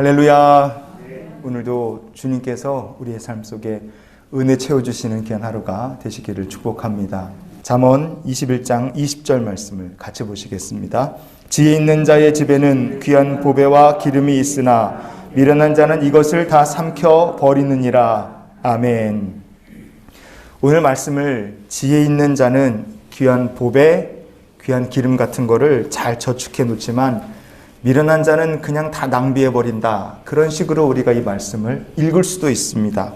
할렐루야. 오늘도 주님께서 우리의 삶 속에 은혜 채워주시는 귀한 하루가 되시기를 축복합니다. 잠언 21장 20절 말씀을 같이 보시겠습니다. 지혜 있는 자의 집에는 귀한 보배와 기름이 있으나 미련한 자는 이것을 다 삼켜 버리느니라. 아멘. 오늘 말씀을 지혜 있는 자는 귀한 보배, 귀한 기름 같은 거를 잘 저축해 놓지만 미련한 자는 그냥 다 낭비해 버린다. 그런 식으로 우리가 이 말씀을 읽을 수도 있습니다.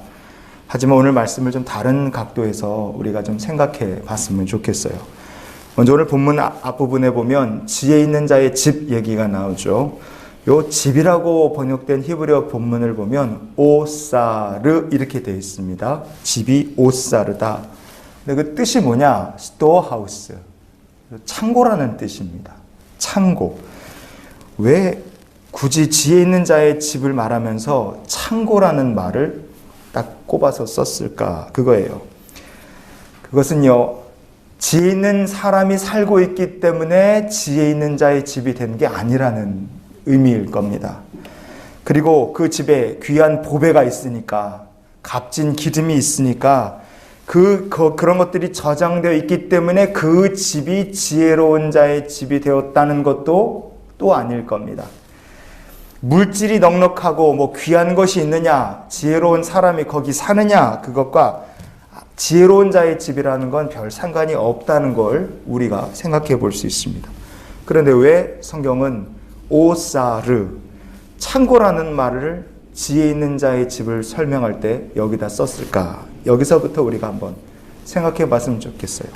하지만 오늘 말씀을 좀 다른 각도에서 우리가 좀 생각해 봤으면 좋겠어요. 먼저 오늘 본문 앞부분에 보면 지혜 있는 자의 집 얘기가 나오죠. 요 집이라고 번역된 히브리어 본문을 보면 오사르 이렇게 되어 있습니다. 집이 오사르다. 근데 그 뜻이 뭐냐? 스토어하우스, 창고라는 뜻입니다. 창고. 왜 굳이 지혜 있는 자의 집을 말하면서 창고라는 말을 딱 꼽아서 썼을까? 그거예요. 그것은요, 지혜 있는 사람이 살고 있기 때문에 지혜 있는 자의 집이 된 게 아니라는 의미일 겁니다. 그리고 그 집에 귀한 보배가 있으니까, 값진 기름이 있으니까 그런 것들이 저장되어 있기 때문에 그 집이 지혜로운 자의 집이 되었다는 것도 또 아닐 겁니다. 물질이 넉넉하고 귀한 것이 있느냐, 지혜로운 사람이 거기 사느냐, 그것과 지혜로운 자의 집이라는 건 별 상관이 없다는 걸 우리가 생각해 볼 수 있습니다. 그런데 왜 성경은 오사르, 창고라는 말을 지혜 있는 자의 집을 설명할 때 여기다 썼을까? 여기서부터 우리가 한번 생각해 봤으면 좋겠어요.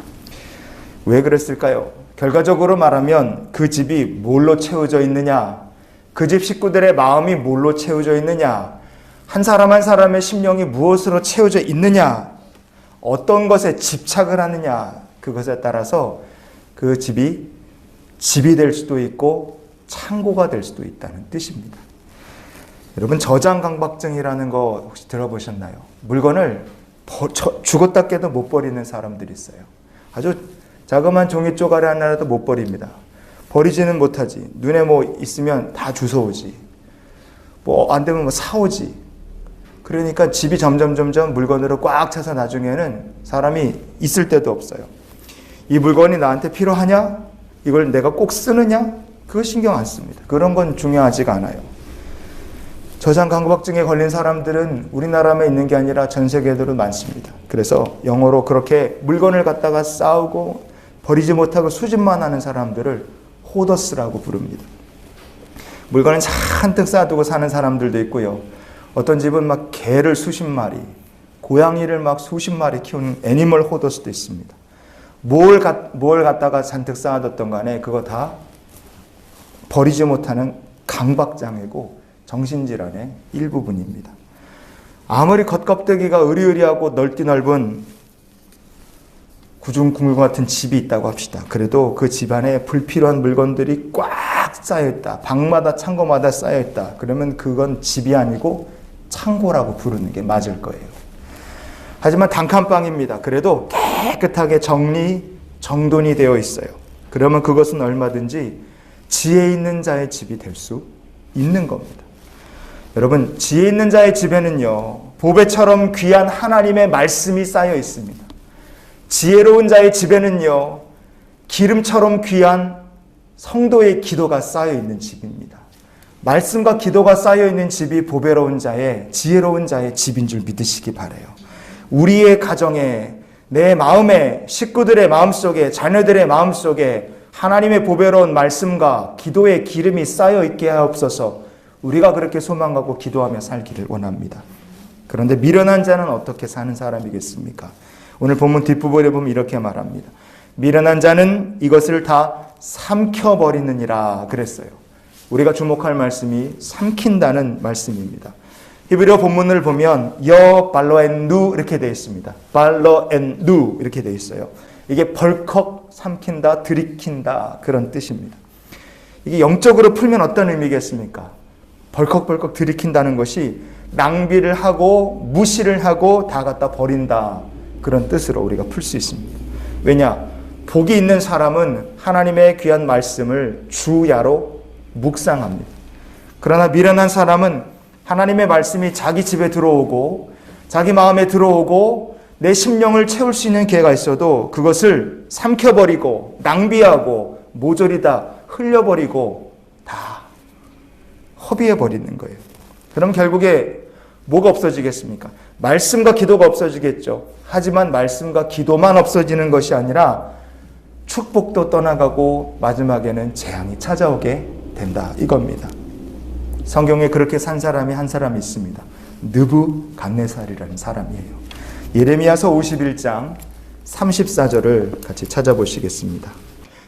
왜 그랬을까요? 결과적으로 말하면 그 집이 뭘로 채워져 있느냐, 그 집 식구들의 마음이 뭘로 채워져 있느냐, 한 사람 한 사람의 심령이 무엇으로 채워져 있느냐, 어떤 것에 집착을 하느냐, 그것에 따라서 그 집이 될 수도 있고 창고가 될 수도 있다는 뜻입니다. 여러분, 저장강박증이라는 거 혹시 들어보셨나요? 물건을 죽었다 깨도 못 버리는 사람들이 있어요. 아주 자그마한 종이 쪼가리 하나라도 못 버립니다. 버리지는 못하지. 눈에 있으면 다 주워오지. 안 되면 사오지. 그러니까 집이 점점 물건으로 꽉 차서 나중에는 사람이 있을 데도 없어요. 이 물건이 나한테 필요하냐? 이걸 내가 꼭 쓰느냐? 그거 신경 안 씁니다. 그런 건 중요하지가 않아요. 저장강박증에 걸린 사람들은 우리나라만 있는 게 아니라 전 세계적으로 많습니다. 그래서 영어로 그렇게 물건을 갖다가 쌓고 버리지 못하고 수집만 하는 사람들을 호더스라고 부릅니다. 물건을 잔뜩 쌓아두고 사는 사람들도 있고요. 어떤 집은 개를 수십 마리, 고양이를 수십 마리 키우는 애니멀 호더스도 있습니다. 뭘 갖다가 잔뜩 쌓아뒀던 간에 그거 다 버리지 못하는 강박장애고 정신질환의 일부분입니다. 아무리 겉껍데기가 으리으리하고 넓디 넓은 구중궁궐 같은 집이 있다고 합시다. 그래도 그 집 안에 불필요한 물건들이 꽉 쌓여있다. 방마다 창고마다 쌓여있다. 그러면 그건 집이 아니고 창고라고 부르는 게 맞을 거예요. 하지만 단칸방입니다. 그래도 깨끗하게 정돈이 되어 있어요. 그러면 그것은 얼마든지 지혜 있는 자의 집이 될 수 있는 겁니다. 여러분, 지혜 있는 자의 집에는요, 보배처럼 귀한 하나님의 말씀이 쌓여 있습니다. 지혜로운 자의 집에는요, 기름처럼 귀한 성도의 기도가 쌓여 있는 집입니다. 말씀과 기도가 쌓여 있는 집이 보배로운 자의, 지혜로운 자의 집인 줄 믿으시기 바라요. 우리의 가정에, 내 마음에, 식구들의 마음속에, 자녀들의 마음속에 하나님의 보배로운 말씀과 기도의 기름이 쌓여 있게 하옵소서. 우리가 그렇게 소망하고 기도하며 살기를 원합니다. 그런데 미련한 자는 어떻게 사는 사람이겠습니까? 오늘 본문 뒷부분에 보면 이렇게 말합니다. 미련한 자는 이것을 다 삼켜버리느니라 그랬어요. 우리가 주목할 말씀이 삼킨다는 말씀입니다. 히브리어 본문을 보면 여 발로 엔 누 이렇게 되어 있습니다. 발로 엔 누 이렇게 되어 있어요. 이게 벌컥 삼킨다, 들이킨다 그런 뜻입니다. 이게 영적으로 풀면 어떤 의미겠습니까? 벌컥벌컥 들이킨다는 것이 낭비를 하고 무시를 하고 다 갖다 버린다. 그런 뜻으로 우리가 풀 수 있습니다. 왜냐? 복이 있는 사람은 하나님의 귀한 말씀을 주야로 묵상합니다. 그러나 미련한 사람은 하나님의 말씀이 자기 집에 들어오고 자기 마음에 들어오고 내 심령을 채울 수 있는 기회가 있어도 그것을 삼켜버리고 낭비하고 모조리 다 흘려버리고 다 허비해버리는 거예요. 그럼 결국에 뭐가 없어지겠습니까? 말씀과 기도가 없어지겠죠. 하지만 말씀과 기도만 없어지는 것이 아니라 축복도 떠나가고 마지막에는 재앙이 찾아오게 된다 이겁니다. 성경에 그렇게 산 사람이 한 사람이 있습니다. 느부갓네살이라는 사람이에요. 예레미야서 51장 34절을 같이 찾아보시겠습니다.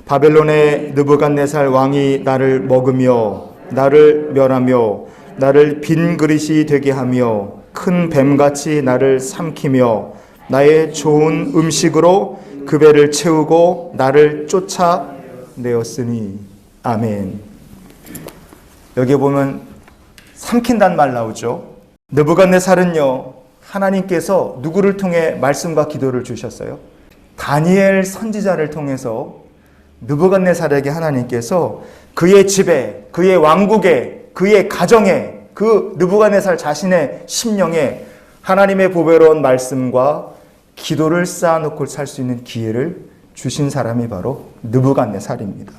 바벨론의 느부갓네살 왕이 나를 먹으며 나를 멸하며 나를 빈 그릇이 되게 하며 큰 뱀같이 나를 삼키며 나의 좋은 음식으로 그 배를 채우고 나를 쫓아내었으니. 아멘. 여기 보면 삼킨다는 말 나오죠. 느부갓네살은요, 하나님께서 누구를 통해 말씀과 기도를 주셨어요? 다니엘 선지자를 통해서 느부갓네살에게 하나님께서 그의 집에, 그의 왕국에, 그의 가정에, 그 느부갓네살 자신의 심령에 하나님의 보배로운 말씀과 기도를 쌓아놓고 살 수 있는 기회를 주신 사람이 바로 느부갓네살입니다.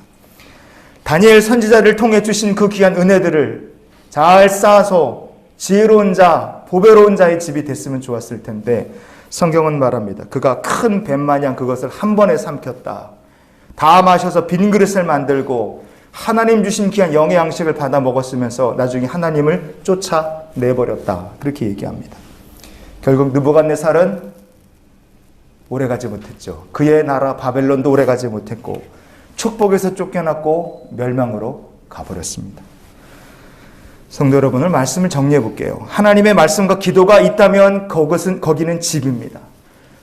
다니엘 선지자를 통해 주신 그 귀한 은혜들을 잘 쌓아서 지혜로운 자, 보배로운 자의 집이 됐으면 좋았을 텐데 성경은 말합니다. 그가 큰 뱀마냥 그것을 한 번에 삼켰다. 다 마셔서 빈 그릇을 만들고 하나님 주신 귀한 영의 양식을 받아 먹었으면서 나중에 하나님을 쫓아내버렸다. 그렇게 얘기합니다. 결국 느부갓네살은 오래가지 못했죠. 그의 나라 바벨론도 오래가지 못했고 축복에서 쫓겨났고 멸망으로 가버렸습니다. 성도 여러분, 오늘 말씀을 정리해 볼게요. 하나님의 말씀과 기도가 있다면 거기는 집입니다.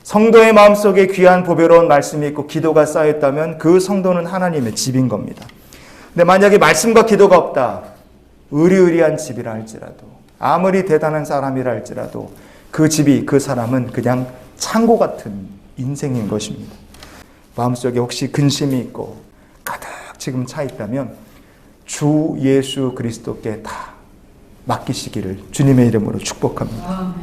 성도의 마음속에 귀한 보배로운 말씀이 있고 기도가 쌓였다면 그 성도는 하나님의 집인 겁니다. 근데 만약에 말씀과 기도가 없다, 의리의리한 집이라 할지라도 아무리 대단한 사람이라 할지라도 그 집이, 그 사람은 그냥 창고 같은 인생인 것입니다. 마음속에 혹시 근심이 있고 가득 지금 차 있다면 주 예수 그리스도께 다 맡기시기를 주님의 이름으로 축복합니다.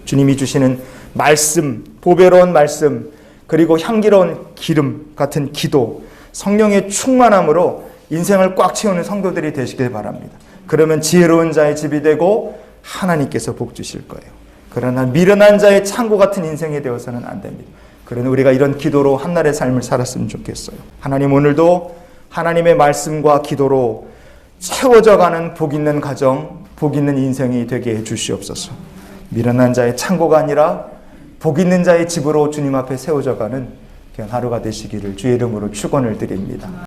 주님이 주시는 말씀, 보배로운 말씀, 그리고 향기로운 기름 같은 기도, 성령의 충만함으로 인생을 꽉 채우는 성도들이 되시길 바랍니다. 그러면 지혜로운 자의 집이 되고 하나님께서 복 주실 거예요. 그러나 미련한 자의 창고 같은 인생이 되어서는 안 됩니다. 그러나 우리가 이런 기도로 한날의 삶을 살았으면 좋겠어요. 하나님, 오늘도 하나님의 말씀과 기도로 채워져가는 복 있는 가정, 복 있는 인생이 되게 해 주시옵소서. 미련한 자의 창고가 아니라 복 있는 자의 집으로 주님 앞에 세워져가는 그런 하루가 되시기를 주의 이름으로 축원을 드립니다.